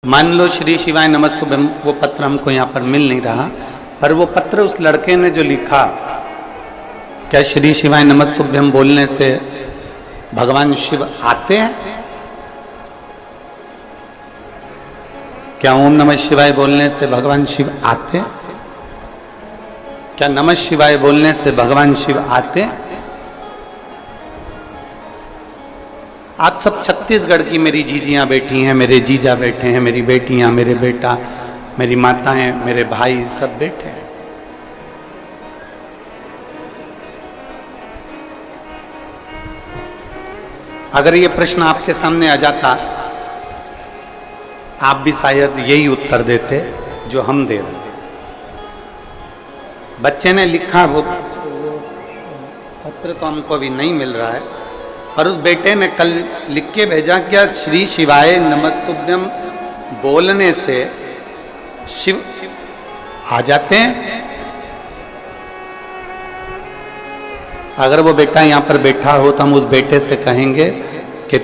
मान लो श्री शिवाय नमस्तुभ्यम, वो पत्र हमको यहाँ पर मिल नहीं रहा, पर वो पत्र उस लड़के ने जो लिखा, क्या श्री शिवाय नमस्तुभ्यम बोलने से भगवान शिव आते हैं? क्या ओम नमः शिवाय बोलने से भगवान शिव आते हैं? क्या नमः शिवाय बोलने से भगवान शिव आते हैं? आप सब छत्तीसगढ़ की मेरी जीजियां बैठी हैं, मेरे जीजा बैठे हैं, मेरी बेटियां, मेरे बेटा, मेरी माताएं, मेरे भाई सब बैठे हैं। अगर ये प्रश्न आपके सामने आ जाता, आप भी शायद यही उत्तर देते जो हम दे रहे हैं। बच्चे ने लिखा, वो पत्र तो हमको अभी नहीं मिल रहा है, और उस बेटे ने कल लिख के भेजा, क्या श्री शिवाय नमस्तुभ्यम बोलने से शिव आ जाते हैं? अगर वो बेटा यहां पर बैठा हो तो हम उस बेटे से कहेंगे कि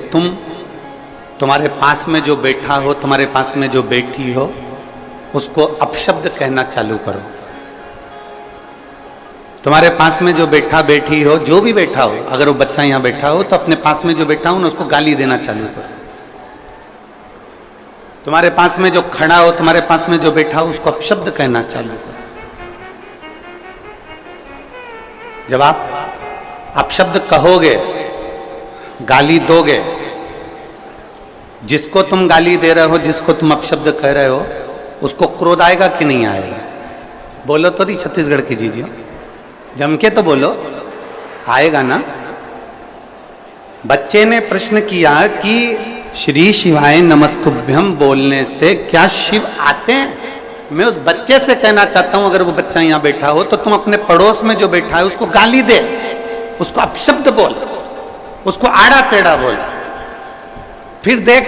तुम्हारे पास में जो बैठा हो, तुम्हारे पास में जो बैठी हो, उसको अपशब्द कहना चालू करो। तुम्हारे पास में जो बैठा बैठी हो, जो भी बैठा हो, अगर वो बच्चा यहां बैठा हो तो अपने पास में जो बैठा हो ना, उसको गाली देना चालू करो। तुम्हारे पास में जो खड़ा हो, तुम्हारे पास में जो बैठा हो, उसको अपशब्द कहना चालू करो। जब आप अपशब्द कहोगे, गाली दोगे, जिसको तुम गाली दे रहे हो, जिसको तुम अपशब्द कह रहे हो, उसको क्रोध आएगा कि नहीं आएगा? बोलो तो नहीं छत्तीसगढ़ की जीजियो, जम के तो बोलो, आएगा ना? बच्चे ने प्रश्न किया कि श्री शिवाय नमस्तुभ्यम बोलने से क्या शिव आते हैं? मैं उस बच्चे से कहना चाहता हूं, अगर वो बच्चा यहां बैठा हो तो तुम अपने पड़ोस में जो बैठा है उसको गाली दे, उसको अपशब्द बोल, उसको आड़ा टेढ़ा बोल, फिर देख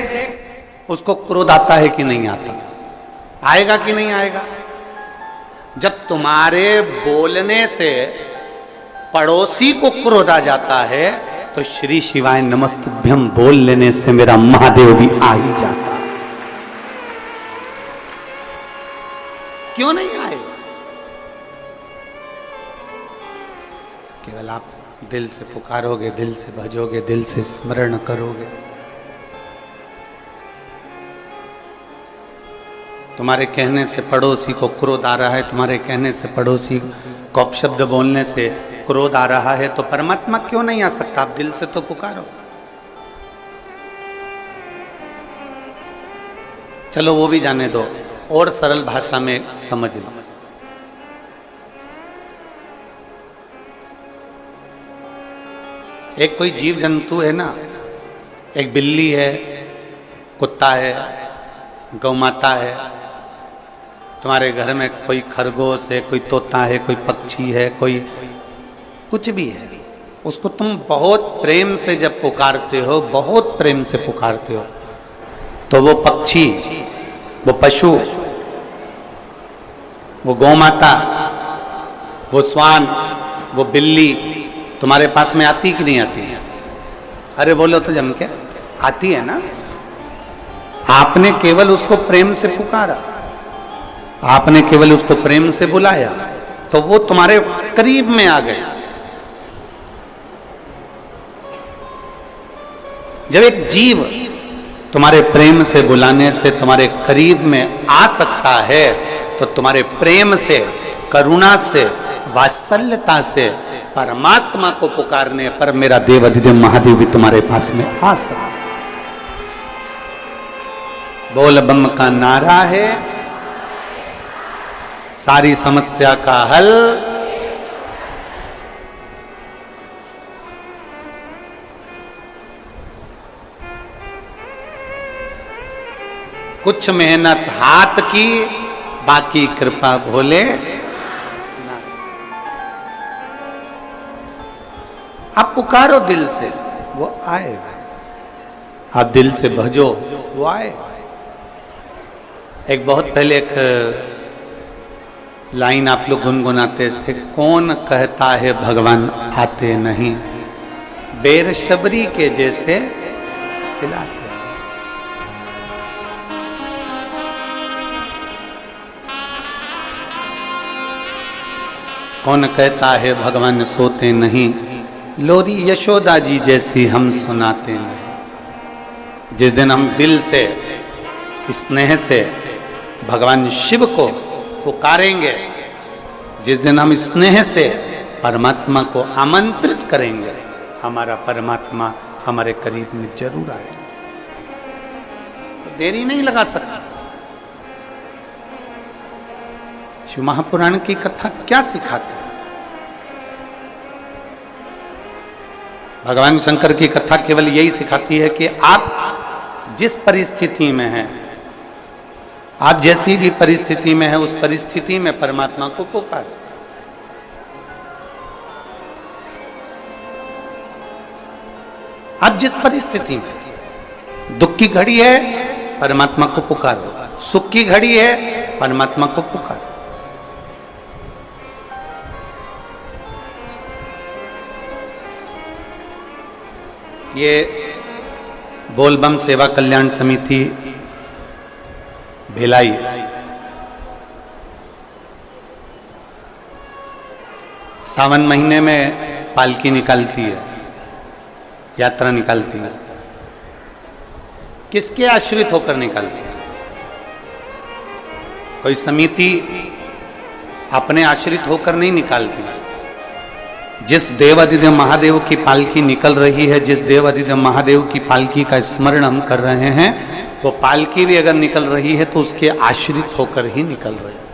उसको क्रोध आता है कि नहीं आता, आएगा कि नहीं आएगा? जब तुम्हारे बोलने से पड़ोसी को क्रोध आ जाता है तो श्री शिवाय नमस्तुभ्यम बोल लेने से मेरा महादेव भी आ ही जाता। क्यों नहीं आएगा? केवल आप दिल से पुकारोगे, दिल से भजोगे, दिल से स्मरण करोगे। तुम्हारे कहने से पड़ोसी को क्रोध आ रहा है, तुम्हारे कहने से पड़ोसी को अपशब्द बोलने से क्रोध आ रहा है, तो परमात्मा क्यों नहीं आ सकता? आप दिल से तो पुकारो। चलो वो भी जाने दो, और सरल भाषा में समझ लो। एक कोई जीव जंतु है ना, एक बिल्ली है, कुत्ता है, गौ माता है, तुम्हारे घर में कोई खरगोश है, कोई तोता है, कोई पक्षी है, कोई कुछ भी है, उसको तुम बहुत प्रेम से जब पुकारते हो, बहुत प्रेम से पुकारते हो, तो वो पक्षी, वो पशु, वो गौ माता, वो श्वान, वो बिल्ली तुम्हारे पास में आती कि नहीं आती? अरे बोलो तो जम के, आती है ना? आपने केवल उसको प्रेम से पुकारा, आपने केवल उसको प्रेम से बुलाया, तो वो तुम्हारे करीब में आ गया। जब एक जीव तुम्हारे प्रेम से बुलाने से तुम्हारे करीब में आ सकता है, तो तुम्हारे प्रेम से, करुणा से, वात्सल्यता से परमात्मा को पुकारने पर मेरा देव अधिदेव महादेव भी तुम्हारे पास में आ सकता है। बोल बम का नारा है, सारी समस्या का हल। कुछ मेहनत हाथ की, बाकी कृपा भोले। आप पुकारो दिल से, वो आएगा। आप दिल से भजो, वो आएगा। एक बहुत पहले एक लाइन आप लोग गुनगुनाते थे, कौन कहता है भगवान आते नहीं, बेर शबरी के जैसे खिलाते। कौन कहता है भगवान सोते नहीं, लोरी यशोदा जी जैसी हम सुनाते नहीं। जिस दिन हम दिल से स्नेह से भगवान शिव को पुकारेंगे, जिस दिन हम स्नेह से परमात्मा को आमंत्रित करेंगे, हमारा परमात्मा हमारे करीब में जरूर आएगा। देरी नहीं लगा सकता। शिव महापुराण की कथा क्या सिखाती है? भगवान शंकर की कथा केवल यही सिखाती है कि आप जिस परिस्थिति में हैं, आप जैसी भी परिस्थिति में हैं, उस परिस्थिति में परमात्मा को पुकारो। आप जिस परिस्थिति में, दुख की घड़ी है परमात्मा को पुकारो, सुख की घड़ी है परमात्मा को पुकारो। ये बोलबम सेवा कल्याण समिति भिलाई सावन महीने में पालकी निकालती है, यात्रा निकालती है। किसके आश्रित होकर निकालती है? कोई समिति अपने आश्रित होकर नहीं निकालती। जिस देवादिदेव महादेव की पालकी निकल रही है, जिस देवादिदेव महादेव की पालकी का स्मरण हम कर रहे हैं, वो पालकी भी अगर निकल रही है तो उसके आश्रित होकर ही निकल रही है।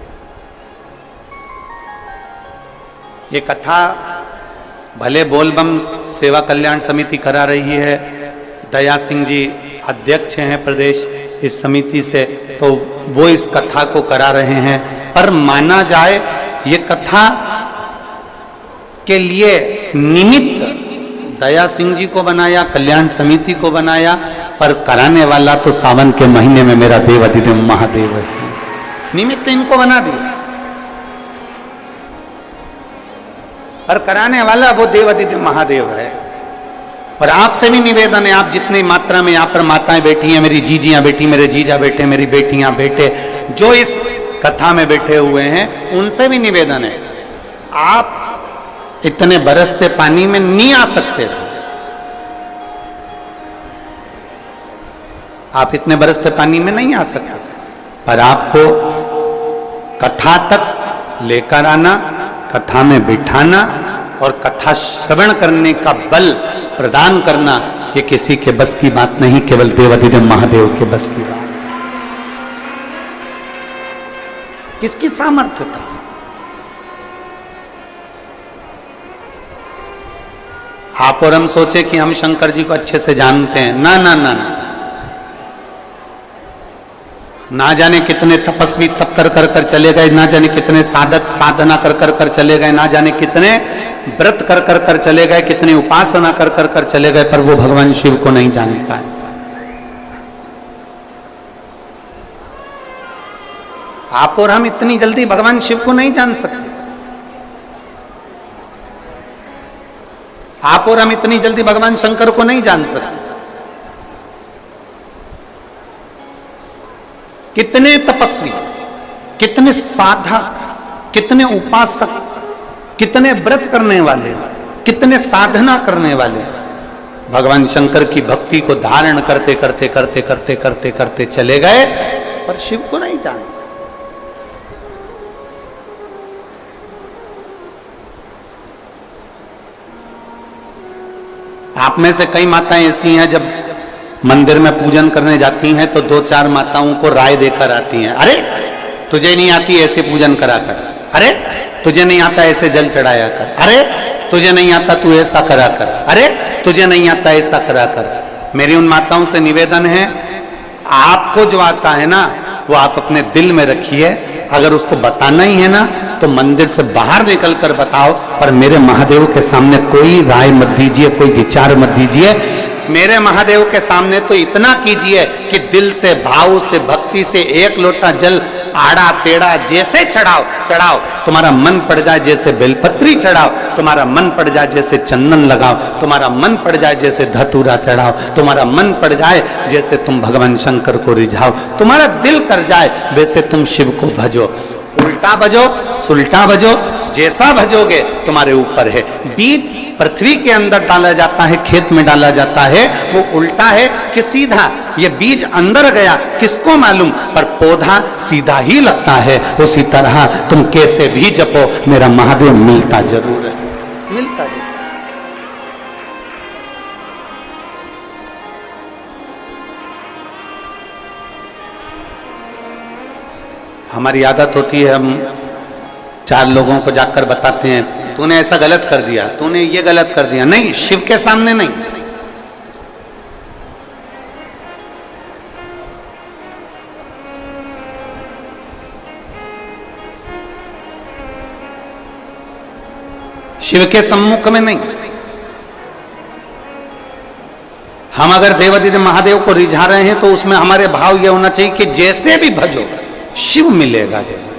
ये कथा भले बोलबम सेवा कल्याण समिति करा रही है, दया सिंह जी अध्यक्ष हैं प्रदेश इस समिति से, तो वो इस कथा को करा रहे हैं, पर माना जाए ये कथा के लिए निमित्त दया सिंह जी को बनाया, कल्याण समिति को बनाया, पर कराने वाला तो सावन के महीने में मेरा देवादिदेव महादेव है। निमित्त इनको बना दिया, पर कराने वाला वो देवादिदेव महादेव है। और आपसे भी निवेदन है, आप जितनी मात्रा में यहाँ पर माताएं बैठी हैं, मेरी जीजियां बैठी, मेरे जीजा बैठे, मेरी बेटियां बैठे, जो इस कथा में बैठे हुए हैं, उनसे भी निवेदन है, आप इतने बरसते पानी में नहीं आ सकते थे। आप इतने बरसते पानी में नहीं आ सकते थे, पर आपको कथा तक लेकर आना, कथा में बिठाना और कथा श्रवण करने का बल प्रदान करना, ये किसी के बस की बात नहीं, केवल देवादिदेव महादेव के बस की बात। किसकी सामर्थ्य था? आप और हम सोचे कि हम शंकर जी को अच्छे से जानते हैं, ना ना ना ना, ना जाने कितने तपस्वी तप कर कर कर चले गए, ना जाने कितने साधक साधना कर कर कर चले गए, ना जाने कितने व्रत कर कर कर चले गए, कितनी उपासना कर कर कर चले गए, पर वो भगवान शिव को नहीं जानता है। आप और हम इतनी जल्दी भगवान शिव को नहीं जान सकते। आप और हम इतनी जल्दी भगवान शंकर को नहीं जान सकते। कितने तपस्वी, कितने साधक, कितने उपासक, कितने व्रत करने वाले, कितने साधना करने वाले भगवान शंकर की भक्ति को धारण करते करते करते करते करते करते चले गए, पर शिव को नहीं जानते। आप में से कई माताएं ऐसी हैं, जब मंदिर में पूजन करने जाती हैं तो दो चार माताओं को राय देकर आती हैं, अरे तुझे नहीं आती ऐसे पूजन करा कर, अरे तुझे नहीं आता ऐसे जल चढ़ाया कर, अरे तुझे नहीं आता तू ऐसा करा कर, अरे तुझे नहीं आता ऐसा करा कर। मेरी उन माताओं से निवेदन है, आपको जो आता है ना वो आप अपने दिल में रखिए, अगर उसको बताना ही है ना तो मंदिर से बाहर निकल कर बताओ, पर मेरे महादेव के सामने कोई राय मत दीजिए, कोई विचार मत दीजिए। मेरे महादेव के सामने तो इतना कीजिए कि दिल से, भाव से, भक्ति से एक लोटा जल आड़ा टेढ़ा जैसे चढ़ाओ चढ़ाओ, तुम्हारा मन पड़ जाए जैसे बेलपत्री चढ़ाओ, तुम्हारा मन पड़ जाए जैसे चंदन लगाओ, तुम्हारा मन पड़ जाए जैसे धतूरा चढ़ाओ, तुम्हारा मन पड़ जाए जैसे तुम भगवान शंकर को रिझाओ, तुम्हारा दिल कर जाए वैसे तुम शिव को भजो। उल्टा बजो, सुल्टा बजो, जैसा भजोगे तुम्हारे ऊपर है। बीज पृथ्वी के अंदर डाला जाता है, खेत में डाला जाता है, वो उल्टा है कि सीधा। ये बीज अंदर गया किसको मालूम, पर पौधा सीधा ही लगता है। उसी तरह तुम कैसे भी जपो, मेरा महादेव मिलता जरूर है, मिलता है। हमारी आदत होती है, हम 4 लोगों को जाकर बताते हैं तूने ऐसा गलत कर दिया, तूने ये गलत कर दिया। नहीं, शिव के सामने नहीं। शिव के सम्मुख में नहीं। हम अगर देवादिदेव महादेव को रिझा रहे हैं तो उसमें हमारे भाव यह होना चाहिए कि जैसे भी भजो शिव मिलेगा। जरूर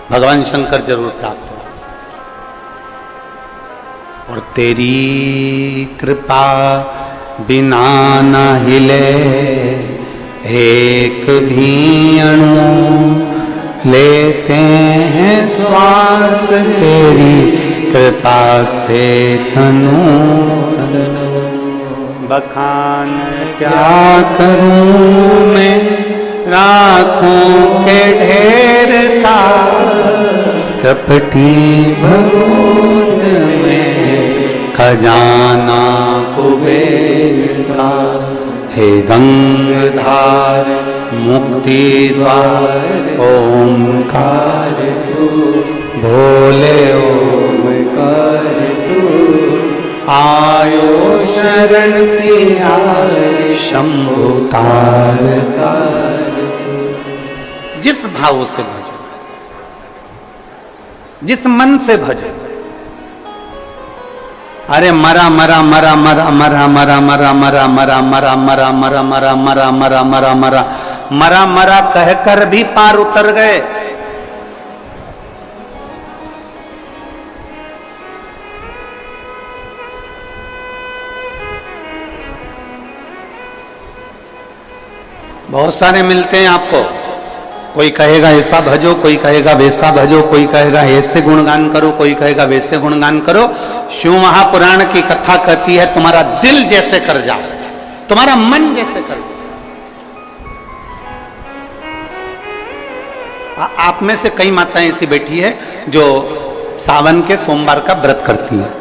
भगवान शंकर जरूर प्राप्त हो। और तेरी कृपा बिना न हिले एक भी अणु, लेते हैं श्वास तेरी कृपा से तनु तनु। बखान क्या करूं मैं राखों के ढेर का, चपटी भगोत में खजाना कुबेर का। हे गंगाधार मुक्ति द्वार ओंकार तू, भोले ओंकार तू। आयो शरण तिहार शंभु तार तार। जिस भाव से भजो, जिस मन से भजो। अरे मरा मरा मरा मरा मरा मरा मरा मरा मरा मरा मरा मरा मरा मरा मरा मरा मरा मरा मरा कहकर भी पार उतर गए। बहुत सारे मिलते हैं आपको, कोई कहेगा ऐसा भजो, कोई कहेगा वैसा भजो, कोई कहेगा ऐसे गुणगान करो, कोई कहेगा वैसे गुणगान करो। शिव महापुराण की कथा कहती है तुम्हारा दिल जैसे कर जाओ, तुम्हारा मन जैसे कर जाओ। आप में से कई माताएं ऐसी बैठी है जो सावन के सोमवार का व्रत करती है।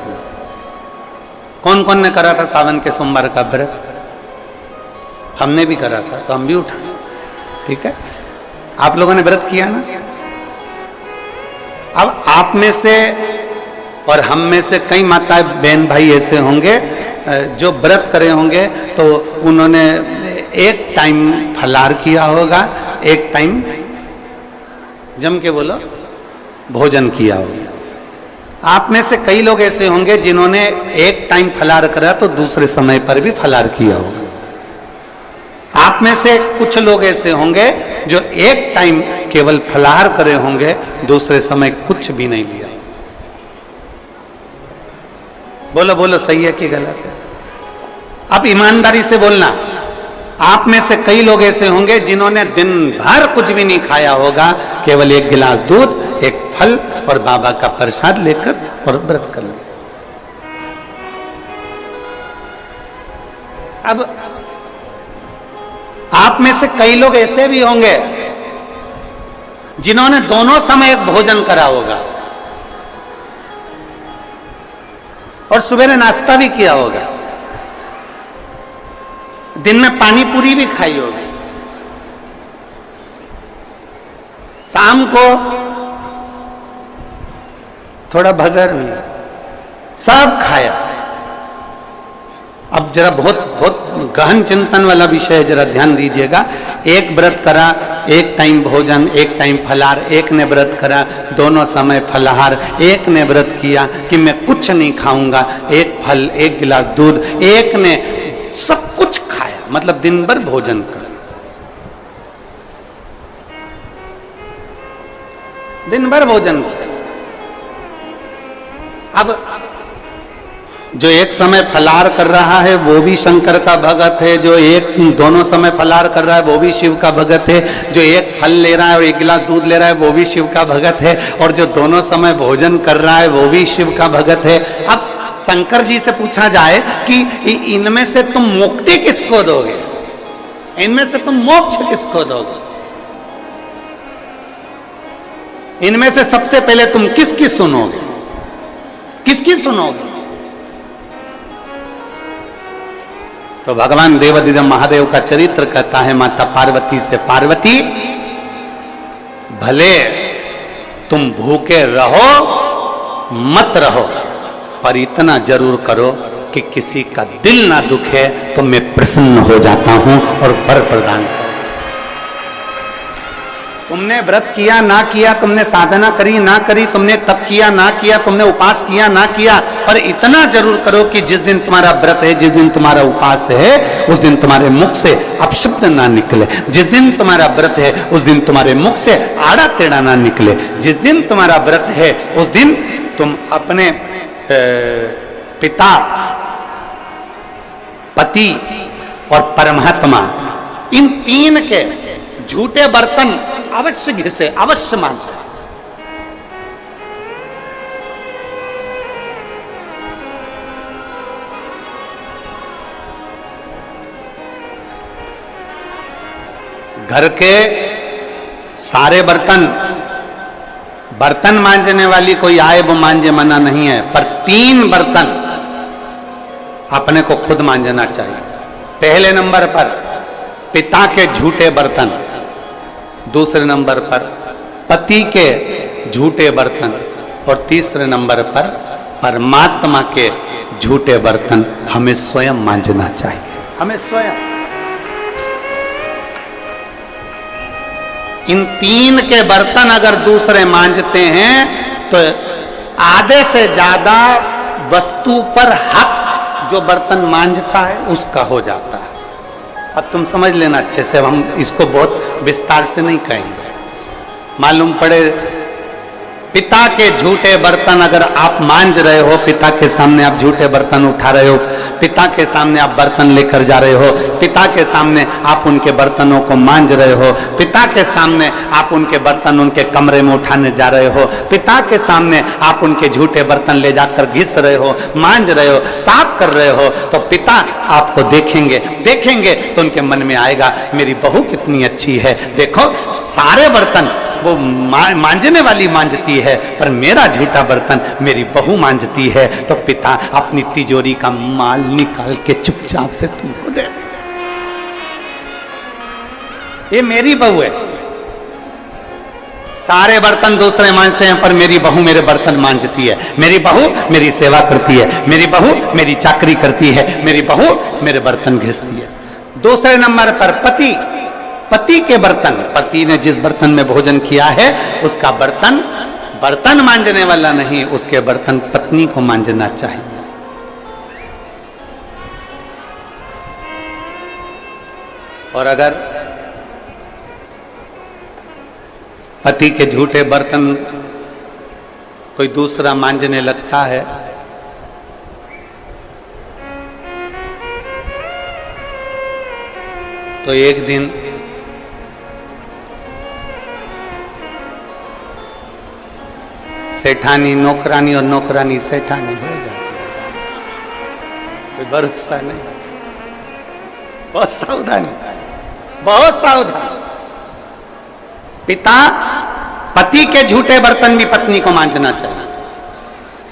कौन कौन ने करा था सावन के सोमवार का व्रत? हमने भी करा था, तो हम भी उठाए। ठीक है, आप लोगों ने व्रत किया ना। अब आप में से और हम में से कई माता बहन भाई ऐसे होंगे जो व्रत करे होंगे, तो उन्होंने एक टाइम फलार किया होगा, एक टाइम जम के बोलो भोजन किया होगा। आप में से कई लोग ऐसे होंगे जिन्होंने एक टाइम फलार करा तो दूसरे समय पर भी फलार किया होगा। आप में से कुछ लोग ऐसे होंगे जो एक टाइम केवल फलाहार करे होंगे, दूसरे समय कुछ भी नहीं लिया। बोलो बोलो, सही है कि गलत है? अब ईमानदारी से बोलना। आप में से कई लोग ऐसे होंगे जिन्होंने दिन भर कुछ भी नहीं खाया होगा, केवल एक गिलास दूध, एक फल और बाबा का प्रसाद लेकर और व्रत कर लिया। अब आप में से कई लोग ऐसे भी होंगे जिन्होंने दोनों समय भोजन करा होगा और सुबह नाश्ता भी किया होगा, दिन में पानी पूरी भी खाई होगी, शाम को थोड़ा भगर भी, सब खाया। अब जरा बहुत बहुत गहन चिंतन वाला विषय है, जरा ध्यान दीजिएगा। एक व्रत करा, एक टाइम भोजन, एक टाइम फलाहार, एक ने व्रत करा दोनों समय फलाहार, एक ने व्रत किया कि मैं कुछ नहीं खाऊंगा, एक फल, एक गिलास दूध, एक ने सब कुछ खाया, मतलब दिन भर भोजन कर, दिन भर भोजन किया। अब जो एक समय फलाहार कर रहा है वो भी शंकर का भगत है, जो एक दोनों समय फलाहार कर रहा है वो भी शिव का भगत है, जो एक फल ले रहा है और एक गिलास दूध ले रहा है वो भी शिव का भगत है, और जो दोनों समय भोजन कर रहा है वो भी शिव का भगत है। अब शंकर जी से पूछा जाए कि इनमें से तुम मुक्ति किसको दोगे, इनमें से तुम मोक्ष किसको दोगे, इनमें से सबसे पहले तुम किसकी सुनोगे, किसकी सुनोगे? तो भगवान देवाधिदेव महादेव का चरित्र कहता है माता पार्वती से, पार्वती भले तुम भूखे रहो मत रहो, पर इतना जरूर करो कि किसी का दिल ना दुखे तो मैं प्रसन्न हो जाता हूं और वर प्रदान करूं। तुमने व्रत किया ना किया, तुमने साधना करी ना करी, तुमने तप किया ना किया, तुमने उपास किया ना किया, पर इतना जरूर करो कि जिस दिन तुम्हारा व्रत है, जिस दिन तुम्हारा उपास है, उस दिन तुम्हारे मुख से अपशब्द ना निकले, जिस दिन तुम्हारा व्रत है उस दिन तुम्हारे मुख से आड़ा टेढ़ा ना निकले, जिस दिन तुम्हारा व्रत है उस दिन तुम अपने पिता, पति और परमात्मा, इन तीन के झूठे बर्तन अवश्य घिसे, अवश्य मांजे। घर के सारे बर्तन मांजने वाली कोई आए वो मांजे, मना नहीं है, पर 3 बर्तन अपने को खुद मांजना चाहिए। पहले नंबर पर पिता के झूठे बर्तन, दूसरे नंबर पर पति के झूठे बर्तन, और तीसरे नंबर पर परमात्मा के झूठे बर्तन हमें स्वयं मांजना चाहिए, हमें स्वयं। इन 3 के बर्तन अगर दूसरे मांजते हैं तो आधे से ज्यादा वस्तु पर हक जो बर्तन मांजता है उसका हो जाता है। अब तुम समझ लेना अच्छे से, हम इसको बहुत विस्तार से नहीं कहेंगे। मालूम पड़े पिता के झूठे बर्तन अगर आप मांज रहे हो, पिता के सामने आप झूठे बर्तन उठा रहे हो, पिता के सामने आप बर्तन लेकर जा रहे हो, पिता के सामने आप उनके बर्तनों को मांज रहे हो, पिता के सामने आप उनके बर्तन उनके कमरे में उठाने जा रहे हो, पिता के सामने आप उनके झूठे बर्तन ले जाकर घिस रहे हो, मांज रहे हो, साफ कर रहे हो, तो पिता आपको देखेंगे तो उनके मन में आएगा मेरी बहू कितनी अच्छी है, देखो सारे बर्तन वो मांजने वाली मांजती है पर मेरा झूठा बर्तन मेरी बहू मांजती है, तो पिता अपनी तिजोरी का माल निकाल के चुपचाप से तुमको दे, ये मेरी बहू है। सारे बर्तन दूसरे मांजते हैं पर मेरी बहू मेरे बर्तन मांजती है, मेरी बहू मेरी सेवा करती है, मेरी बहू मेरी चाकरी करती है, मेरी बहू मेरे बर्तन घिसती है। दूसरे नंबर पर पति के बर्तन, पति ने जिस बर्तन में भोजन किया है उसका बर्तन मांजने वाला नहीं, उसके बर्तन पत्नी को मांजना चाहिए। और अगर पति के झूठे बर्तन कोई दूसरा मांजने लगता है तो एक दिन सेठानी नौकरानी और नौकरानी सेठानी हो जाती है, कोई भरोसा नहीं। बहुत सावधानी, बहुत सावधान। पिता पति के झूठे बर्तन भी पत्नी को मांजना चाहिए।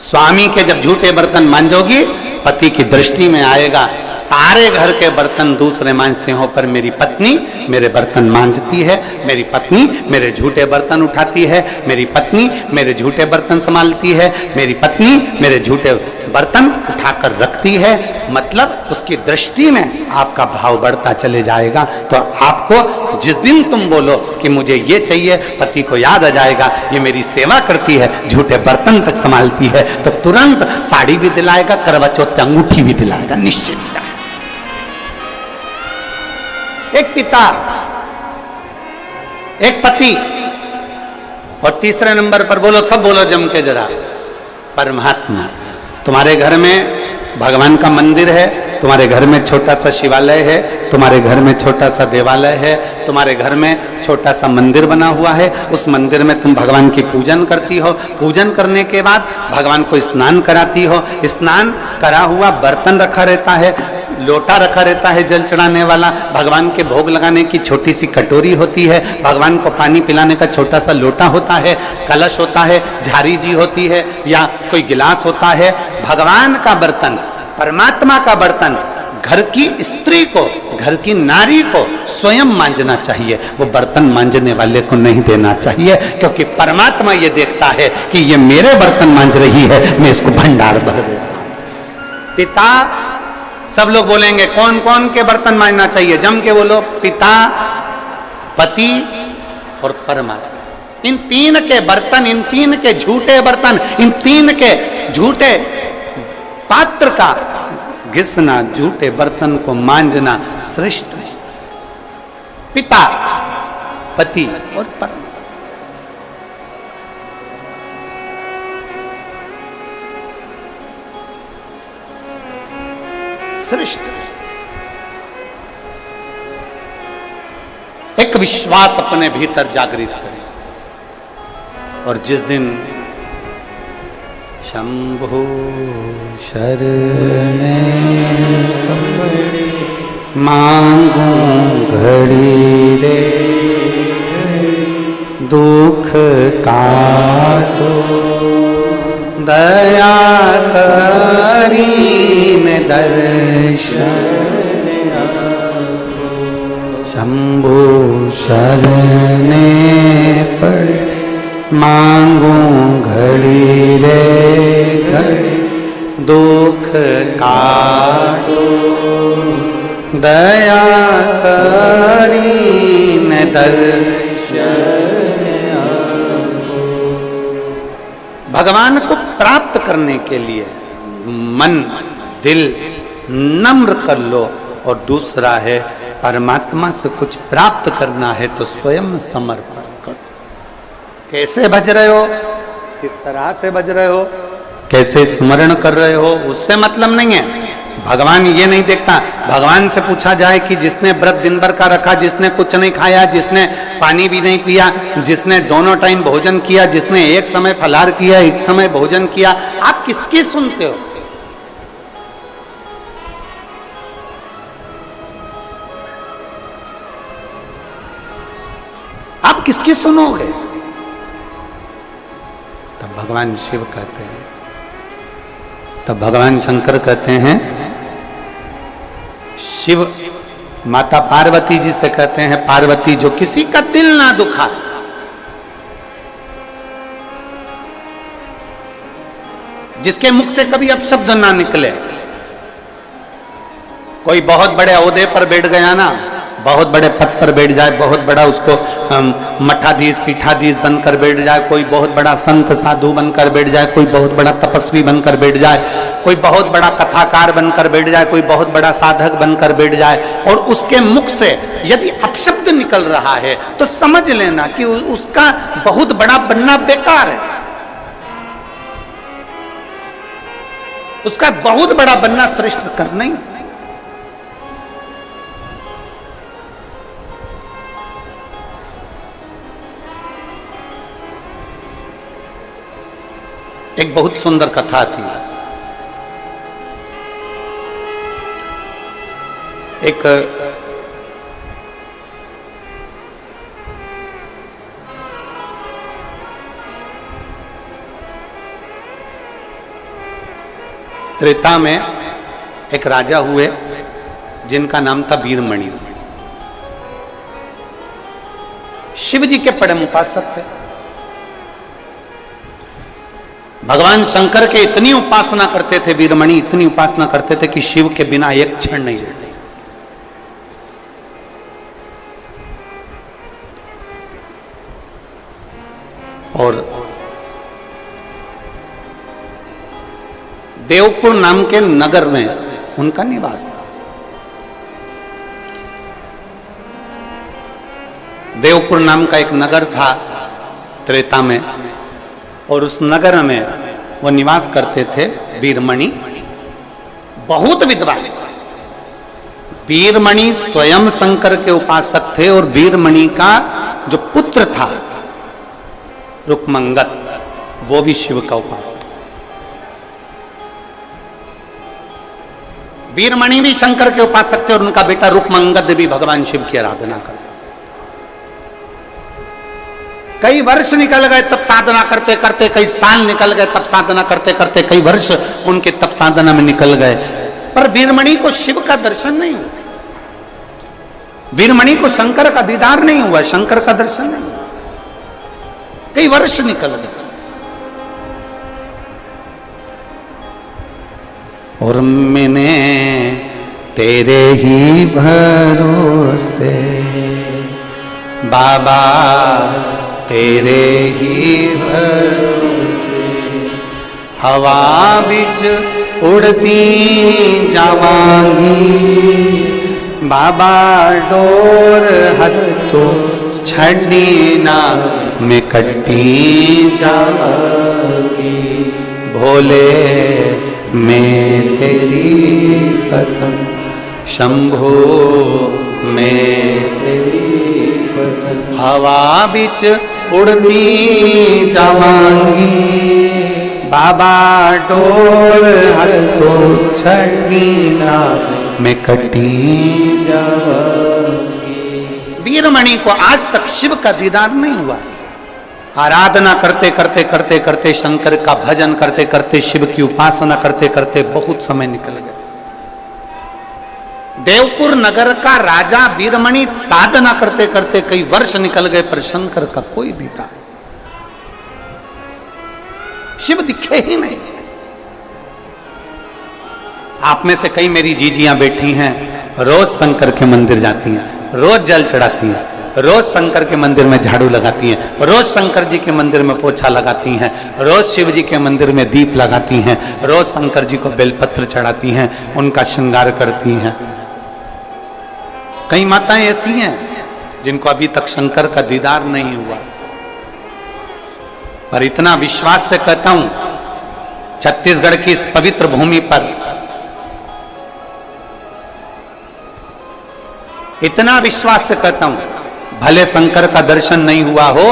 स्वामी के जब झूठे बर्तन मांजोगी पति की दृष्टि में आएगा सारे घर के बर्तन दूसरे मांजते हो पर मेरी पत्नी मेरे बर्तन मांजती है, मेरी पत्नी मेरे झूठे बर्तन उठाती है, मेरी पत्नी मेरे झूठे बर्तन संभालती है, मेरी पत्नी मेरे झूठे बर्तन उठाकर रखती है। मतलब उसकी दृष्टि में आपका भाव बढ़ता चले जाएगा। तो आपको जिस दिन तुम बोलो कि मुझे ये चाहिए, पति को याद आ जाएगा ये मेरी सेवा करती है, झूठे बर्तन तक संभालती है, तो तुरंत साड़ी भी दिलाएगा, करवा चौथ अंगूठी भी दिलाएगा, निश्चित। एक पिता, एक पति, और तीसरे नंबर पर बोलो, सब बोलो जम के जरा, परमात्मा। तुम्हारे घर में भगवान का मंदिर है, तुम्हारे घर में छोटा सा शिवालय है, तुम्हारे घर में छोटा सा देवालय है, तुम्हारे घर में छोटा सा मंदिर बना हुआ है, उस मंदिर में तुम भगवान की पूजन करती हो, पूजन करने के बाद भगवान को स्नान कराती हो, स्नान करा हुआ बर्तन रखा रहता है, लोटा रखा रहता है जल चढ़ाने वाला, भगवान के भोग लगाने की छोटी सी कटोरी होती है, भगवान को पानी पिलाने का छोटा सा लोटा होता है, कलश होता है, झारी जी होती है या कोई गिलास होता है। भगवान का बर्तन, परमात्मा का बर्तन घर की स्त्री को, घर की नारी को स्वयं मांजना चाहिए, वो बर्तन मांजने वाले को नहीं देना चाहिए, क्योंकि परमात्मा ये देखता है कि ये मेरे बर्तन मांज रही है, मैं इसको भंडार भर देता हूं। पिता, सब लोग बोलेंगे कौन कौन के बर्तन मांजना चाहिए, जम के बोलो, पिता, पति और परमात्मा। इन तीन के बर्तन, इन तीन के झूठे बर्तन, इन तीन के झूठे पात्र का घिसना, झूठे बर्तन को मांजना श्रेष्ठ है। पिता, पति और परमात्मा। श्रेष्ठ। एक विश्वास अपने भीतर जागृत करें, और जिस दिन शंभु शरणे मांगू घड़ी रे, दुख काटो दया करीन दर्शन, शंभु शरणे पड़े मांगू घड़ी रे घड़ी, दुख काटो दया करीन दर्शन। भगवान को प्राप्त करने के लिए मन दिल नम्र कर लो, और दूसरा है परमात्मा से कुछ प्राप्त करना है तो स्वयं समर्पण करो। कैसे भज रहे हो, किस तरह से भज रहे हो, कैसे स्मरण कर रहे हो, उससे मतलब नहीं है। भगवान ये नहीं देखता। भगवान से पूछा जाए कि जिसने व्रत दिन भर का रखा, जिसने कुछ नहीं खाया, जिसने पानी भी नहीं पिया, जिसने दोनों टाइम भोजन किया, जिसने एक समय फलाहार किया, एक समय भोजन किया, आप किसकी सुनते हो? आप किसकी सुनोगे? तब भगवान शिव कहते हैं, तब भगवान शंकर कहते हैं, शिव माता पार्वती जी से कहते हैं, पार्वती जो किसी का दिल ना दुखा, जिसके मुख से कभी अपशब्द ना निकले। कोई बहुत बड़े ओहदे पर बैठ गया ना, बहुत बड़े पद पर बैठ जाए, बहुत बड़ा उसको मठाधीश पीठाधीश बनकर बैठ जाए, कोई बहुत बड़ा संत साधु बनकर बैठ जाए, कोई बहुत बड़ा तपस्वी बनकर बैठ जाए, कोई बहुत बड़ा कथाकार बनकर बैठ जाए, कोई बहुत बड़ा साधक बनकर बैठ जाए, और उसके मुख से यदि अपशब्द निकल रहा है तो समझ लेना कि उसका बहुत बड़ा बनना बेकार है, उसका बहुत बड़ा बनना श्रेष्ठ करना ही। एक बहुत सुंदर कथा थी। एक त्रेता में एक राजा हुए जिनका नाम था वीरमणि। शिव जी के परम उपासक थे। भगवान शंकर के इतनी उपासना करते थे वीरमणि, इतनी उपासना करते थे कि शिव के बिना एक क्षण नहीं रहते। और देवपुर नाम के नगर में उनका निवास था। देवपुर नाम का एक नगर था त्रेता में, और उस नगर में वो निवास करते थे वीरमणि। बहुत विद्वान, वीरमणि स्वयं शंकर के उपासक थे और वीरमणि का जो पुत्र था रुक्मंगद, वो भी शिव का उपासक। वीरमणि भी शंकर के उपासक थे और उनका बेटा रुक्मंगद भी भगवान शिव की आराधना करता। कई वर्ष निकल गए तप साधना करते करते, कई साल निकल गए तप साधना करते करते, कई वर्ष उनके तप साधना में निकल गए, पर वीरमणि को शिव का दर्शन नहीं हुआ, वीरमणि को शंकर का दीदार नहीं हुआ, शंकर का दर्शन नहीं हुआ। कई वर्ष निकल गए और मैंने तेरे ही भरोसे बाबा, तेरे ही भरोसे हवा बिच उड़ती जावांगी, बाबा डोर हत्थो छड़ी ना मैं कट्टी जावांगी, भोले मैं तेरी पतंग, शंभो मैं तेरी पतंग, हवा बिच उड़ती जावांगी, बाबा डोर हत्थो छड़ी ना मैं कटी जावांगी। वीरमणि को आज तक शिव का दीदार नहीं हुआ। आराधना करते करते करते करते, शंकर का भजन करते करते, शिव की उपासना करते करते बहुत समय निकल गया। देवपुर नगर का राजा वीरमणि साधना करते करते कई वर्ष निकल गए, पर शंकर का कोई दीदार, शिव दिखे ही नहीं। आप में से कई मेरी जीजियां बैठी हैं, रोज शंकर के मंदिर जाती हैं, रोज जल चढ़ाती हैं, रोज शंकर के मंदिर में झाड़ू लगाती हैं, रोज शंकर जी के मंदिर में पोछा लगाती हैं, रोज शिव जी के मंदिर में दीप लगाती हैं, रोज शंकर जी को बेलपत्र चढ़ाती हैं, उनका श्रृंगार करती हैं। कई माताएं ऐसी हैं जिनको अभी तक शंकर का दीदार नहीं हुआ, पर इतना विश्वास से कहता हूं, छत्तीसगढ़ की इस पवित्र भूमि पर इतना विश्वास से कहता हूं, भले शंकर का दर्शन नहीं हुआ हो,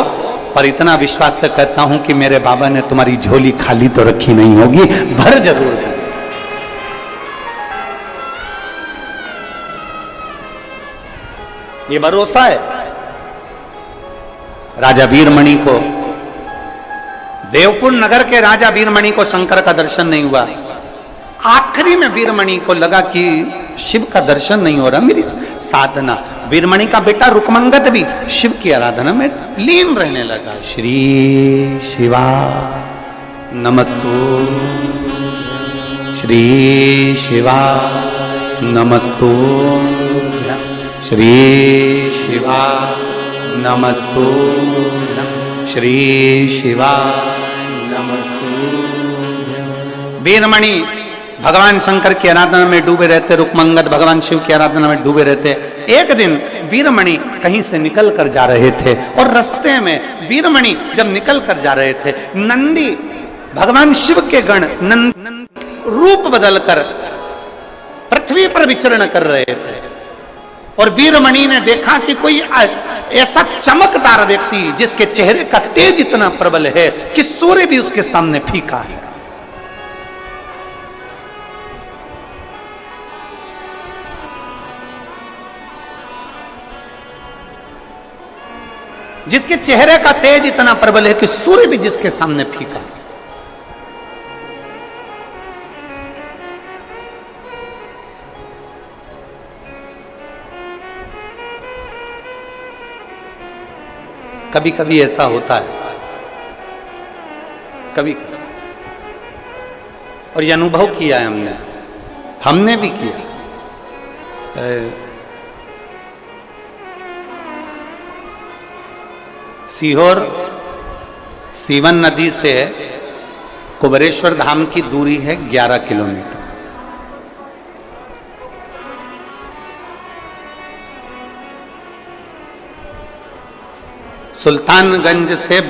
पर इतना विश्वास से कहता हूं कि मेरे बाबा ने तुम्हारी झोली खाली तो रखी नहीं होगी, भर जरूर दी। ये भरोसा है। राजा वीरमणि को, देवपुर नगर के राजा वीरमणि को शंकर का दर्शन नहीं हुआ। आखिरी में वीरमणि को लगा कि शिव का दर्शन नहीं हो रहा, मेरी साधना। वीरमणि का बेटा रुक्मंगद भी शिव की आराधना में लीन रहने लगा। श्री शिवा नमस्तु, श्री शिवा नमस्तु, श्री शिवा नमस्तु, श्री शिवा नमस्तु। वीरमणि भगवान शंकर की आराधना में डूबे रहते, रुक्मंगद भगवान शिव की आराधना में डूबे रहते। एक दिन वीरमणि कहीं से निकल कर जा रहे थे और रास्ते में वीरमणि जब निकल कर जा रहे थे, नंदी भगवान शिव के गण नंद रूप बदलकर पृथ्वी पर विचरण कर रहे थे और वीरमणि ने देखा कि कोई ऐसा चमकदार व्यक्ति जिसके चेहरे का तेज इतना प्रबल है कि सूर्य भी उसके सामने फीका है। जिसके चेहरे का तेज इतना प्रबल है कि सूर्य भी जिसके सामने फीका है। कभी कभी ऐसा होता है, कभी कभी, और ये अनुभव किया है हमने भी किया। सीहोर सीवन नदी से कुबेरेश्वर धाम की दूरी है 11 किलोमीटर। सुल्तानगंज से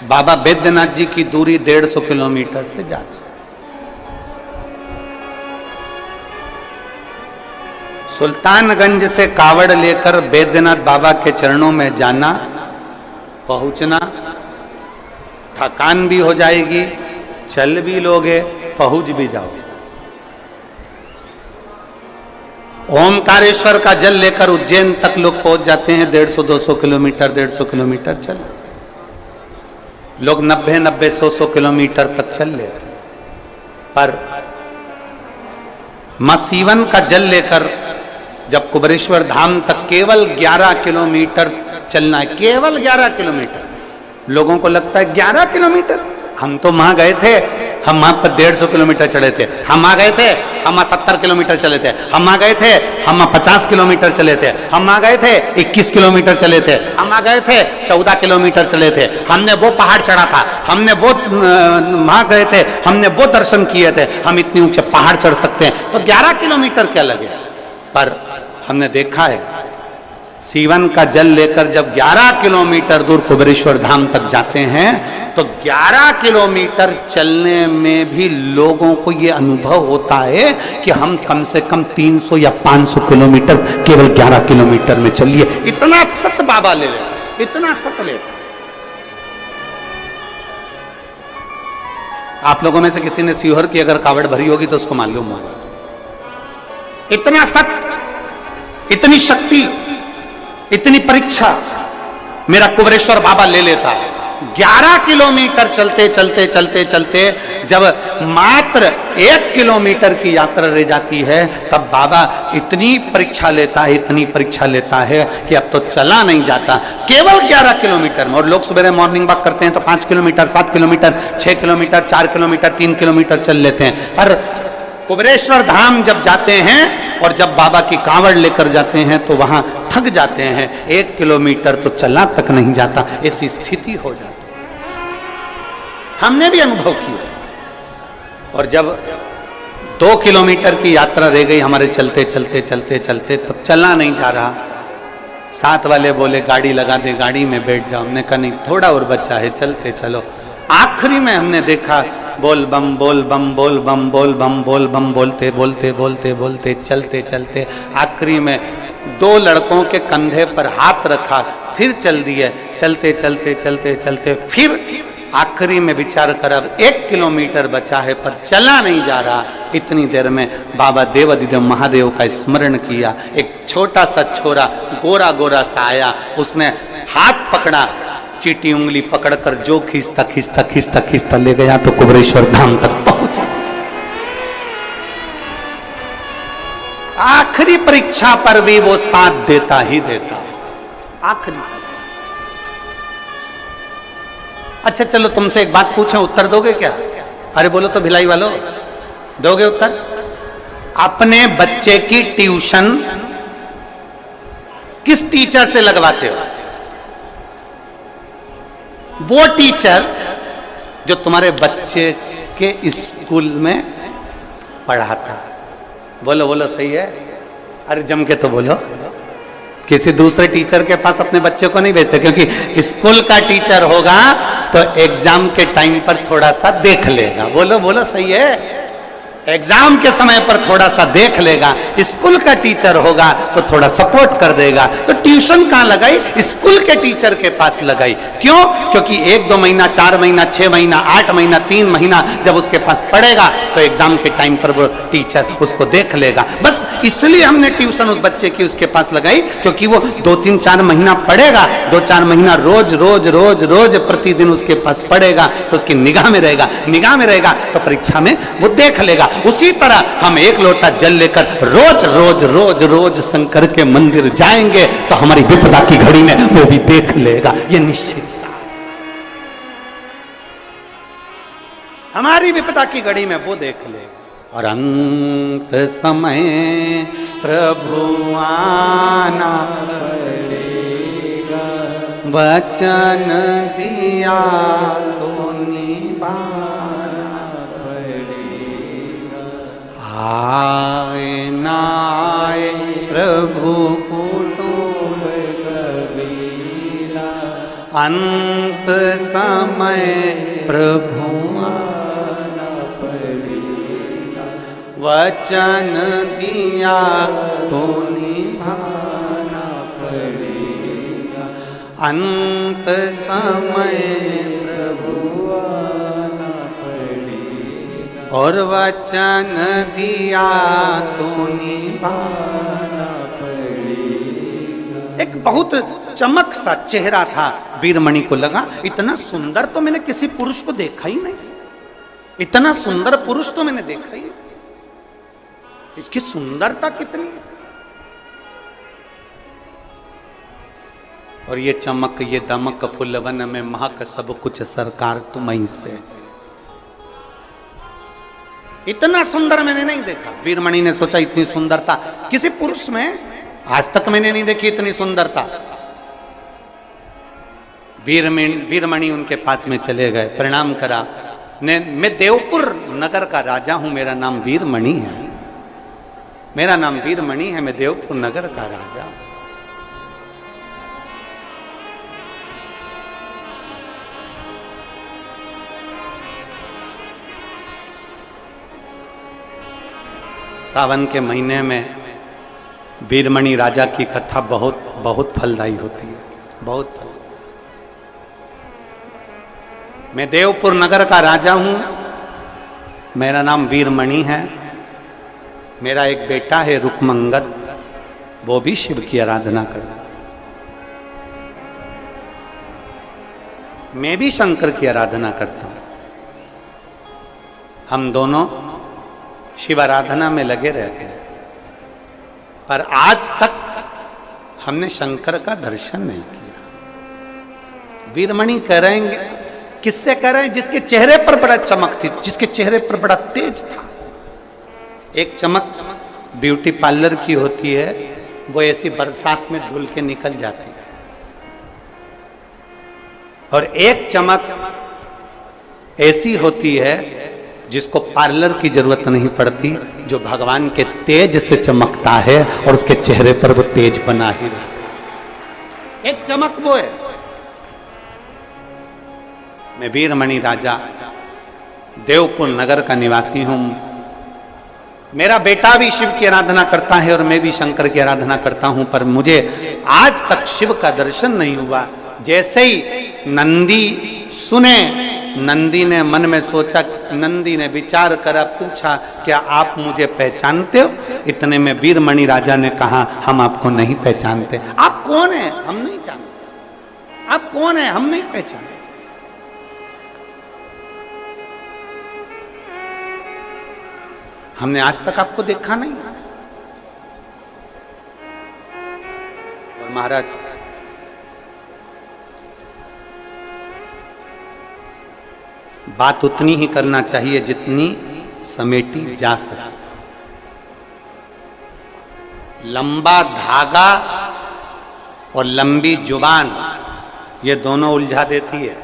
बाबा बैद्यनाथ जी की दूरी 150 किलोमीटर से ज्यादा। सुल्तानगंज से कावड़ लेकर बैद्यनाथ बाबा के चरणों में जाना, पहुंचना, थकान भी हो जाएगी, चल भी लोगे, पहुंच भी जाओगे। ओमकारेश्वर का जल लेकर उज्जैन तक लोग पहुंच जाते हैं 150-200 किलोमीटर, 150 किलोमीटर चल, लोग 90-100 किलोमीटर तक चल लेते हैं। पर मसीवन का जल लेकर जब कुबरेश्वर धाम तक केवल 11 किलोमीटर चलना है, केवल 11 किलोमीटर। लोगों को लगता है 11 किलोमीटर, हम तो वहां गए थे, हम वहां पर 150 किलोमीटर चले थे, हम आ गए थे, हम वहां 70 किलोमीटर चले थे, हम आ गए थे, हम 50 किलोमीटर चले थे, हम आ गए थे 21 किलोमीटर चले थे, हम आ गए थे 14 किलोमीटर चले थे, हमने वो पहाड़ चढ़ा था, हमने वो वहां गए थे, हमने वो दर्शन किए थे, हम इतने ऊंचे पहाड़ चढ़ सकते हैं, तो 11 किलोमीटर क्या लगे। पर हमने देखा है सीवन का जल लेकर जब 11 किलोमीटर दूर कुबरेश्वर धाम तक जाते हैं तो 11 किलोमीटर चलने में भी लोगों को यह अनुभव होता है कि हम कम से कम 300 या 500 किलोमीटर केवल 11 किलोमीटर में चलिए। इतना सत बाबा ले लेते, इतना सत लेते। आप लोगों में से किसी ने सीहोर की अगर कावड़ भरी होगी तो उसको मालूम होगा, इतना सत, इतनी शक्ति, इतनी परीक्षा मेरा कुबरेश्वर बाबा ले लेता है। 11 किलोमीटर चलते चलते चलते चलते जब मात्र 1 किलोमीटर की यात्रा रह जाती है तब बाबा इतनी परीक्षा लेता है, इतनी परीक्षा लेता है कि अब तो चला नहीं जाता, केवल 11 किलोमीटर में। और लोग सुबह मॉर्निंग वॉक करते हैं तो 5 kilometre, 7 kilometre, 6 kilometre, 4 kilometre, 3 kilometre चल लेते हैं। पर कुबरेश्वर धाम जब जाते हैं और जब बाबा की कांवड़ लेकर जाते हैं तो वहां थक जाते हैं, 1 किलोमीटर तो चला तक नहीं जाता, ऐसी स्थिति हो जाती। हमने भी अनुभव किया। और जब 2 किलोमीटर की यात्रा रह गई हमारे चलते चलते चलते चलते, तब चलना नहीं जा रहा, साथ वाले बोले गाड़ी लगा दे, गाड़ी में बैठ जाओ। हमने कहा नहीं, थोड़ा और बचा है, चलते चलो। आखिरी में हमने देखा बोल बम बोल बम बोल बम बोल बम बोल बम बोलते बोलते बोलते बोलते चलते चलते आखिरी में 2 लड़कों के कंधे पर हाथ रखा, फिर चल दिए, चलते चलते चलते चलते फिर आखिरी में विचार कर अब 1 किलोमीटर बचा है पर चला नहीं जा रहा। इतनी देर में बाबा देवाधिदेव महादेव का स्मरण किया। एक छोटा सा छोरा गोरा गोरा सा आया, उसने हाथ पकड़ा, चीटी उंगली पकड़कर जो खींचता खींचता खींचता खींचता ले गया तो कुबरेश्वर धाम तक पहुंचा। आखिरी परीक्षा पर भी वो साथ देता ही देता, आखिरी। अच्छा चलो तुमसे एक बात पूछें, उत्तर दोगे क्या? अरे बोलो तो भिलाई वालों, दोगे उत्तर? अपने बच्चे की ट्यूशन किस टीचर से लगवाते हो? वो टीचर जो तुम्हारे बच्चे के स्कूल में पढ़ाता। बोलो बोलो, सही है? अरे जम के तो बोलो। किसी दूसरे टीचर के पास अपने बच्चे को नहीं भेजते, क्योंकि स्कूल का टीचर होगा तो एग्जाम के टाइम पर थोड़ा सा देख लेगा। बोलो बोलो, सही है? एग्जाम के समय पर थोड़ा सा देख लेगा। स्कूल का टीचर होगा तो थोड़ा सपोर्ट कर देगा। तो ट्यूशन कहाँ लगाई? स्कूल के टीचर के पास लगाई। क्यों? क्योंकि 1-2 महीना, 4 महीना, 6 महीना, 8 महीना, 3 महीना जब उसके पास पढ़ेगा तो एग्जाम के टाइम पर वो टीचर उसको देख लेगा। बस इसलिए हमने ट्यूशन उस बच्चे की उसके पास लगाई, क्योंकि वो 2-3-4 महीना पढ़ेगा, 2-4 महीना रोज रोज रोज रोज प्रतिदिन उसके पास पढ़ेगा तो उसकी निगाह में रहेगा, निगाह में रहेगा तो परीक्षा में वो देख लेगा। उसी तरह हम 1 लोटा जल लेकर रोज रोज रोज रोज शंकर के मंदिर जाएंगे तो हमारी विपदा की घड़ी में वो भी देख लेगा, ये निश्चित। हमारी विपदा की घड़ी में वो देख लेगा। और अंत समय प्रभु आना पड़ेगा, वचन दिया तो निभाना पड़ेगा। आए ना आए प्रभु कुटुंब कबीरा, अंत समय प्रभु आना पड़ेगा, वचन दिया तो निभाना पड़ेगा, अंत समय प्रभु आना पड़ेगा, और वचन दिया तो निभाना पड़ेगा। एक बहुत चमक सा चेहरा था वीरमणि को, लगा इतना सुंदर तो मैंने किसी पुरुष को देखा ही नहीं, इतना सुंदर पुरुष तो मैंने देखा ही नहीं, इसकी सुंदरता कितनी है। और ये चमक ये दमक फुलवन में महक सब कुछ सरकार तुम्हीं से, इतना सुंदर मैंने नहीं देखा। वीरमणि ने सोचा इतनी सुंदरता किसी पुरुष में आज तक मैंने नहीं देखी, इतनी सुंदरता। वीरमणि उनके पास में चले गए, प्रणाम करा। मैं देवपुर नगर का राजा हूं, मेरा नाम वीरमणि है, मेरा नाम वीरमणि है, मैं देवपुर नगर का राजा हूं। सावन के महीने में वीरमणि राजा की कथा बहुत बहुत फलदायी होती है, बहुत फल। मैं देवपुर नगर का राजा हूं, मेरा नाम वीरमणि है, मेरा एक बेटा है रुकमंगद, वो भी शिव की आराधना करता, मैं भी शंकर की आराधना करता हूं। हम दोनों शिव आराधना में लगे रहते हैं, पर आज तक हमने शंकर का दर्शन नहीं किया। वीरमणि करेंगे, किससे करें? जिसके चेहरे पर बड़ा चमक थी, जिसके चेहरे पर बड़ा तेज था। एक चमक ब्यूटी पार्लर की होती है, वो ऐसी बरसात में धुल के निकल जाती है, और एक चमक ऐसी होती है जिसको पार्लर की जरूरत नहीं पड़ती, जो भगवान के तेज से चमकता है और उसके चेहरे पर वो तेज बना ही रहता। एक चमक वो है। मैं वीरमणि राजा देवपुर नगर का निवासी हूं, मेरा बेटा भी शिव की आराधना करता है और मैं भी शंकर की आराधना करता हूं, पर मुझे आज तक शिव का दर्शन नहीं हुआ। जैसे ही नंदी सुने, नंदी ने मन में सोचा, नंदी ने विचार करा, पूछा क्या आप मुझे पहचानते हो? इतने में वीरमणि राजा ने कहा हम आपको नहीं पहचानते। आप कौन है? हम नहीं जानते। आप कौन है? हम नहीं पहचानते। हमने आज तक आपको देखा नहीं। और महाराज बात उतनी ही करना चाहिए जितनी समेटी जा सके। लंबा धागा और लंबी जुबान, ये दोनों उलझा देती है।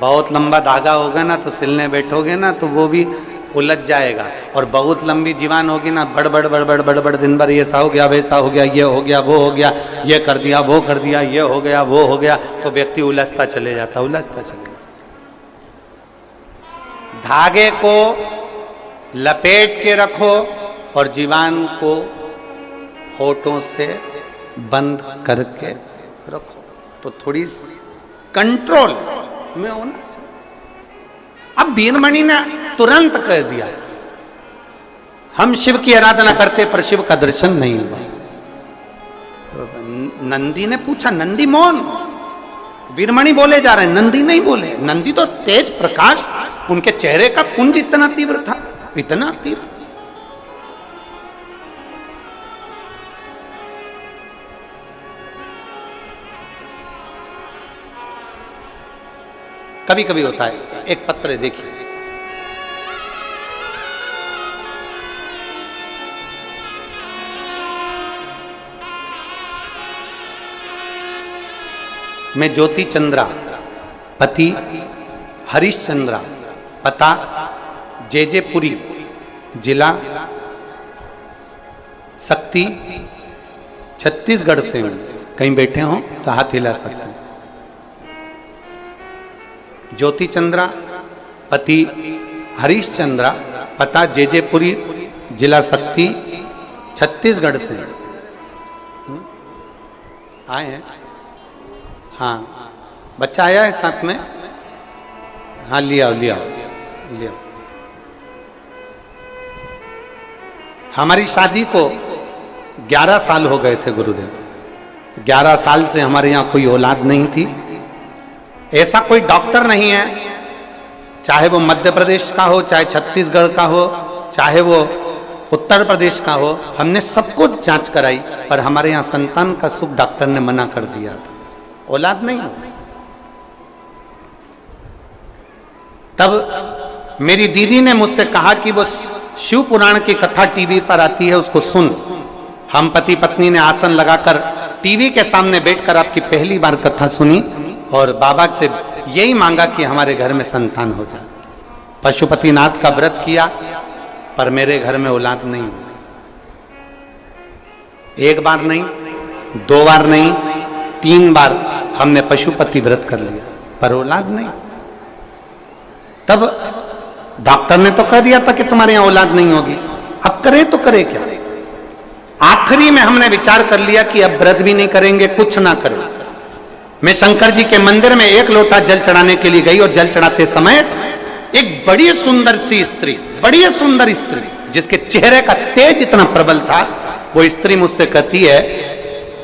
बहुत लंबा धागा होगा ना तो सिलने बैठोगे ना तो वो भी उलझ जाएगा, और बहुत लंबी जीवान होगी ना, बड़बड़ बड़बड़ बड़बड़ दिन भर ये ऐसा हो गया, वैसा हो गया, ये हो गया, वो हो गया, ये कर दिया, वो कर दिया, ये हो गया, वो हो गया, तो व्यक्ति उलझता चले जाता, उलझता चले जाता। धागे को लपेट के रखो और जीवान को होठों से बंद करके रखो, तो थोड़ी कंट्रोल में होना चाहिए। अब वीरमणि ने तुरंत कह दिया हम शिव की आराधना करते पर शिव का दर्शन नहीं हुआ। तो नंदी ने पूछा, नंदी मौन, वीरमणि बोले जा रहे हैं, नंदी नहीं बोले। नंदी तो तेज प्रकाश, उनके चेहरे का पुंज इतना तीव्र था, इतना तीव्र। कभी कभी होता है। एक पत्र देखिए, मैं ज्योति चंद्रा, पति हरिश्चंद्रा, पता जेजेपुरी, जिला शक्ति, छत्तीसगढ़ से हूं। कहीं बैठे हो तो हाथ हिला सकते हैं। ज्योति चंद्रा, पति हरीश चंद्रा, पता जेजेपुरी, जिला शक्ति, छत्तीसगढ़ से आए हैं। हाँ, बच्चा आया है साथ में? हाँ, लिया लिया लिया। हमारी शादी को 11 साल हो गए थे गुरुदेव। 11 साल से हमारे यहाँ कोई औलाद नहीं थी। ऐसा कोई डॉक्टर नहीं है, चाहे वो मध्य प्रदेश का हो, चाहे छत्तीसगढ़ का हो, चाहे वो उत्तर प्रदेश का हो, हमने सब कुछ जांच कराई, पर हमारे यहाँ संतान का सुख डॉक्टर ने मना कर दिया था, औलाद नहीं हो। तब मेरी दीदी ने मुझसे कहा कि वो शिव पुराण की कथा टीवी पर आती है, उसको सुन। हम पति पत्नी ने आसन लगाकर टीवी के सामने बैठकर आपकी पहली बार कथा सुनी और बाबा से यही मांगा कि हमारे घर में संतान हो जाए। पशुपतिनाथ का व्रत किया, पर मेरे घर में औलाद नहीं हुई। एक बार नहीं, 2 बार नहीं, 3 बार हमने पशुपति व्रत कर लिया, पर औलाद नहीं। तब डॉक्टर ने तो कह दिया था कि तुम्हारे यहां औलाद नहीं होगी, अब करे तो करे क्या। आखिरी में हमने विचार कर लिया कि अब व्रत भी नहीं करेंगे, कुछ ना करें। मैं शंकर जी के मंदिर में 1 लोटा जल चढ़ाने के लिए गई और जल चढ़ाते समय एक बड़ी सुंदर सी स्त्री, बड़ी सुंदर स्त्री जिसके चेहरे का तेज इतना प्रबल था, वो स्त्री मुझसे कहती है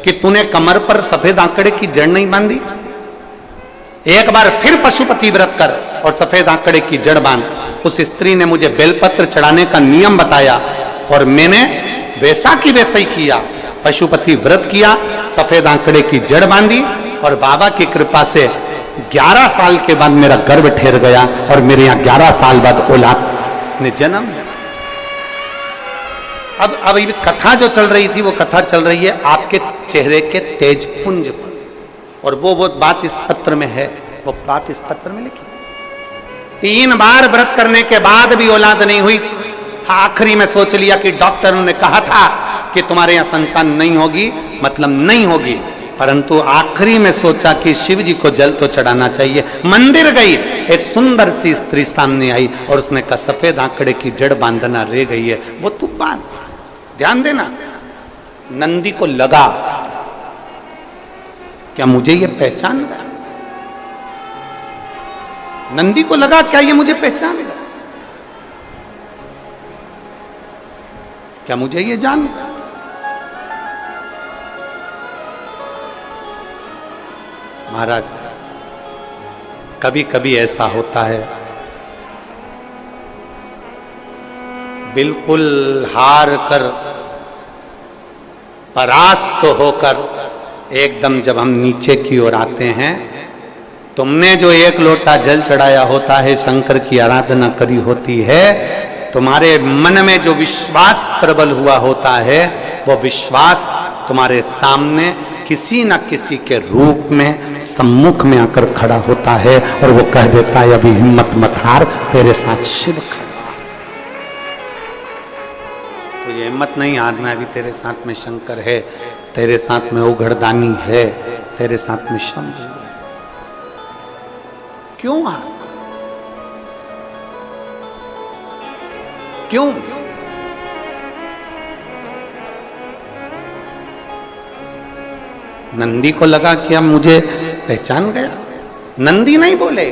कि तूने कमर पर सफेद आंकड़े की जड़ नहीं बांधी, एक बार फिर पशुपति व्रत कर और सफेद आंकड़े की जड़ बांध। उस स्त्री ने मुझे बेलपत्र चढ़ाने का नियम बताया और मैंने वैसा की वैसा ही किया। पशुपति व्रत किया, सफेद आंकड़े की जड़ बांधी और बाबा की कृपा से 11 साल के बाद मेरा गर्भ ठहर गया और मेरे यहाँ 11 साल बाद औलाद ने जन्म लिया। अब ये कथा जो चल रही थी, वो कथा चल रही है आपके चेहरे के तेज पुंज पर, और वो बात इस पत्र में है, वो बात इस पत्र में लिखी। 3 बार व्रत करने के बाद भी औलाद नहीं हुई। आखिरी में सोच लिया कि डॉक्टर ने कहा था कि तुम्हारे यहाँ संतान नहीं होगी, मतलब नहीं होगी, परंतु आखिरी में सोचा कि शिव जी को जल तो चढ़ाना चाहिए। मंदिर गई, एक सुंदर सी स्त्री सामने आई और उसने कहा सफेद आंकड़े की जड़ बांधना रह गई है, वो तू बांध। ध्यान देना, नंदी को लगा क्या मुझे ये पहचान गया, नंदी को लगा क्या ये मुझे पहचान गया, क्या मुझे ये जान गया। महाराज, कभी कभी ऐसा होता है, बिल्कुल हार कर, परास्त होकर एकदम जब हम नीचे की ओर आते हैं, तुमने जो 1 लोटा जल चढ़ाया होता है, शंकर की आराधना करी होती है, तुम्हारे मन में जो विश्वास प्रबल हुआ होता है, वो विश्वास तुम्हारे सामने किसी न किसी के रूप में सम्मुख में आकर खड़ा होता है और वो कह देता है अभी हिम्मत मत हार, तेरे साथ शिव खड़ा। तो ये हिम्मत नहीं हारना, अभी तेरे साथ में शंकर है, तेरे साथ में उघड़दानी है, तेरे साथ में शंभु है। क्यों हार, क्यों? नंदी को लगा कि अब मुझे पहचान गया, नंदी नहीं बोले।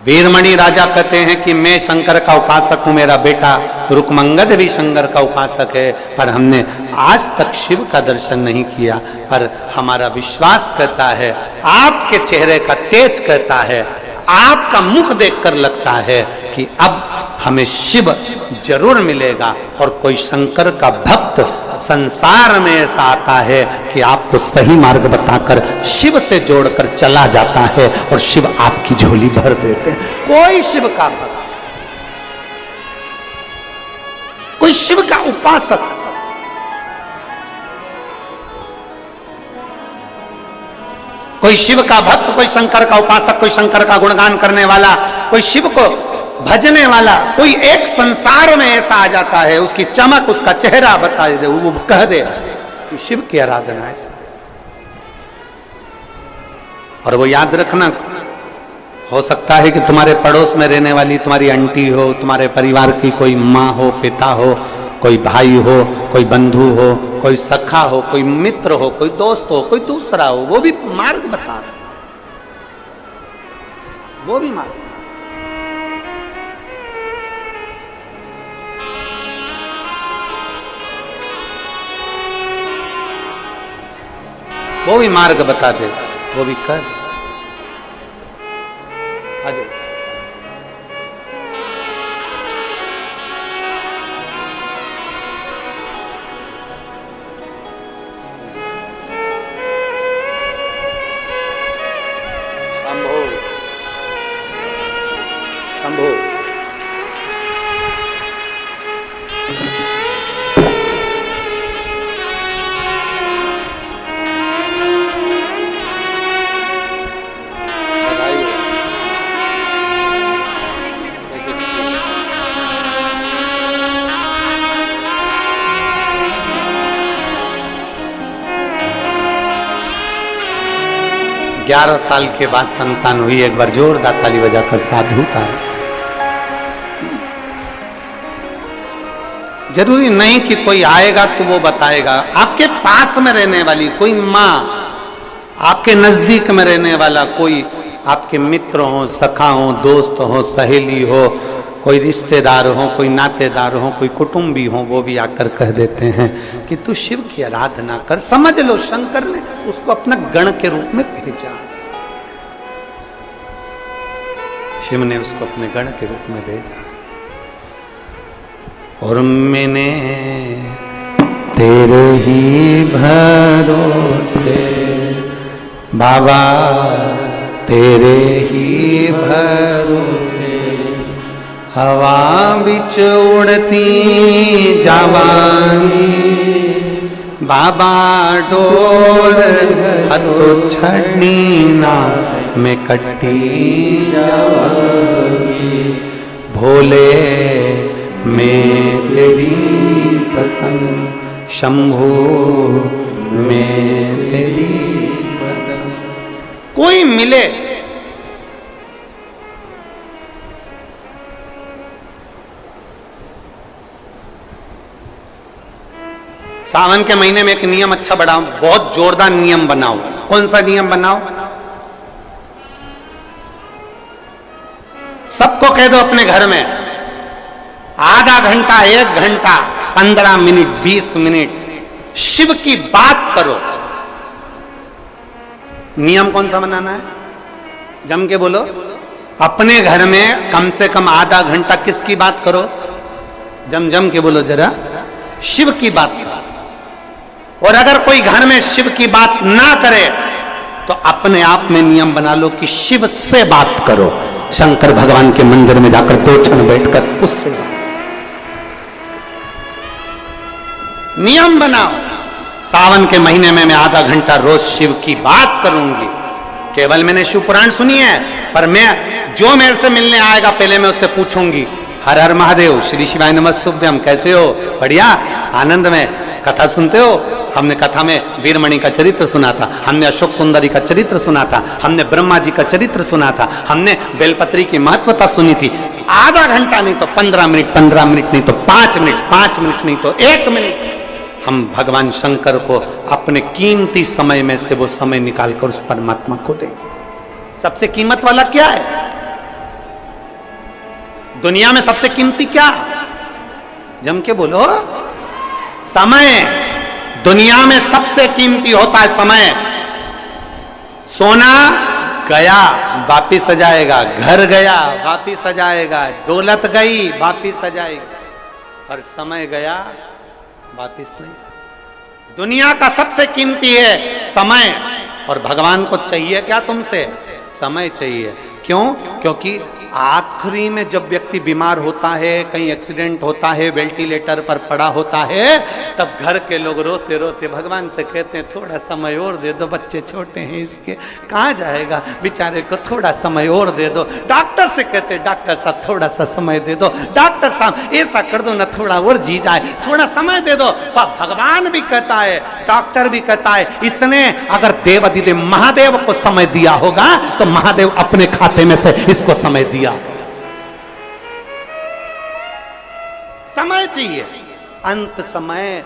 वीरमणि राजा कहते हैं कि मैं शंकर का उपासक हूं, मेरा बेटा रुकमंगद भी शंकर का उपासक है, पर हमने आज तक शिव का दर्शन नहीं किया। पर हमारा विश्वास कहता है, आपके चेहरे का तेज कहता है, आपका मुख देखकर लगता है कि अब हमें शिव जरूर मिलेगा। और कोई शंकर का भक्त संसार में ऐसा आता है कि आपको सही मार्ग बताकर शिव से जोड़कर चला जाता है और शिव आपकी झोली भर देते हैं। कोई शिव का भक्त, कोई शिव का उपासक, कोई शिव का भक्त, कोई शंकर का उपासक, कोई शंकर का गुणगान करने वाला, कोई शिव को भजने वाला, कोई एक संसार में ऐसा आ जाता है, उसकी चमक, उसका चेहरा बता दे, वो कह दे कि शिव की आराधना है। और वो याद रखना, हो सकता है कि तुम्हारे पड़ोस में रहने वाली तुम्हारी आंटी हो, तुम्हारे परिवार की कोई माँ हो, पिता हो, कोई भाई हो, कोई बंधु हो, कोई सखा हो, कोई मित्र हो, कोई दोस्त हो, कोई दूसरा हो, वो भी मार्ग बता रहे, वो भी मार्ग, वो भी मार्ग बता दे, वो भी कर। आ जाओ। शंभो शंभो बधाई हो। 11 साल के बाद संतान हुई। एक बार जोरदार ताली बजाकर साधु का। जरूरी नहीं कि कोई आएगा तो वो बताएगा। आपके पास में रहने वाली कोई माँ, आपके नजदीक में रहने वाला कोई, आपके मित्र हो, सखा हो, दोस्त हो, सहेली हो, कोई रिश्तेदार हो, कोई नातेदार हो, कोई कुटुंबी हो, वो भी आकर कह देते हैं कि तू शिव की आराधना कर। समझ लो शंकर ने उसको अपना गण के रूप में भेजा। शिव ने उसको अपने गण के रूप में भेजा। और मैंने तेरे ही भरोसे बाबा, तेरे ही भरोसे हवा बिच उड़ती जावांगी बाबा, डोर हतो छड़नी ना मैं कट्टी जावांगी। भोले मैं तेरी पतंग, शंभू मैं तेरी पतंग। कोई मिले सावन के महीने में एक नियम अच्छा बढ़ाओ, बहुत जोरदार नियम बनाओ। कौन सा नियम बनाओ? सबको कह दो अपने घर में आधा घंटा, 1 घंटा, 15 मिनट, 20 मिनट शिव की बात करो। नियम कौन सा बनाना है? जम के बोलो। अपने घर में कम से कम आधा घंटा किसकी बात करो? जम के बोलो जरा, शिव की बात करो। और अगर कोई घर में शिव की बात ना करे तो अपने आप में नियम बना लो कि शिव से बात करो। शंकर भगवान के मंदिर में जाकर 2 क्षण बैठकर उससे नियम बनाओ। सावन के महीने में मैं आधा घंटा रोज शिव की बात करूंगी। केवल मैंने शिव पुराण सुनी है, पर मैं जो मेरे से मिलने आएगा पहले मैं उससे पूछूंगी, हर हर महादेव, श्री शिवाय नमस्तुभ्यम, कैसे हो? बढ़िया, आनंद में। कथा सुनते हो? हमने कथा में वीरमणि का चरित्र सुना था, हमने अशोक सुंदरी का चरित्र सुना था, हमने ब्रह्मा जी का चरित्र सुना था, हमने बेलपत्री की महत्वता सुनी थी। आधा घंटा नहीं तो 15 मिनट, 15 मिनट नहीं तो 5 मिनट, 5 मिनट नहीं तो 1 मिनट हम भगवान शंकर को अपने कीमती समय में से वो समय निकालकर उस परमात्मा को दें। सबसे कीमत वाला क्या है दुनिया में? सबसे कीमती क्या? जम के बोलो, समय। दुनिया में सबसे कीमती होता है समय। सोना गया वापिस आ जाएगा, घर गया वापिस आ जाएगा, दौलत गई वापिस आ जाएगी, और समय गया वापिस नहीं। दुनिया का सबसे कीमती है समय। और भगवान को चाहिए क्या तुमसे? समय चाहिए। क्यों? क्योंकि आखिरी में जब व्यक्ति बीमार होता है, कहीं एक्सीडेंट होता है, वेंटिलेटर पर पड़ा होता है, तब घर के लोग रोते रोते भगवान से कहते हैं थोड़ा समय और दे दो, बच्चे छोटे हैं इसके, कहाँ जाएगा बेचारे को, थोड़ा समय और दे दो। डॉक्टर से कहते हैं डॉक्टर साहब थोड़ा सा समय दे दो, डॉक्टर साहब ऐसा कर दो ना, थोड़ा और जी जाए, थोड़ा समय दे दो। तो भगवान भी कहता है, डॉक्टर भी कहता है, इसने अगर देवाधिदेव महादेव को समय दिया होगा तो महादेव अपने खाते में से इसको समय दिया। समय चाहिए। अंत समय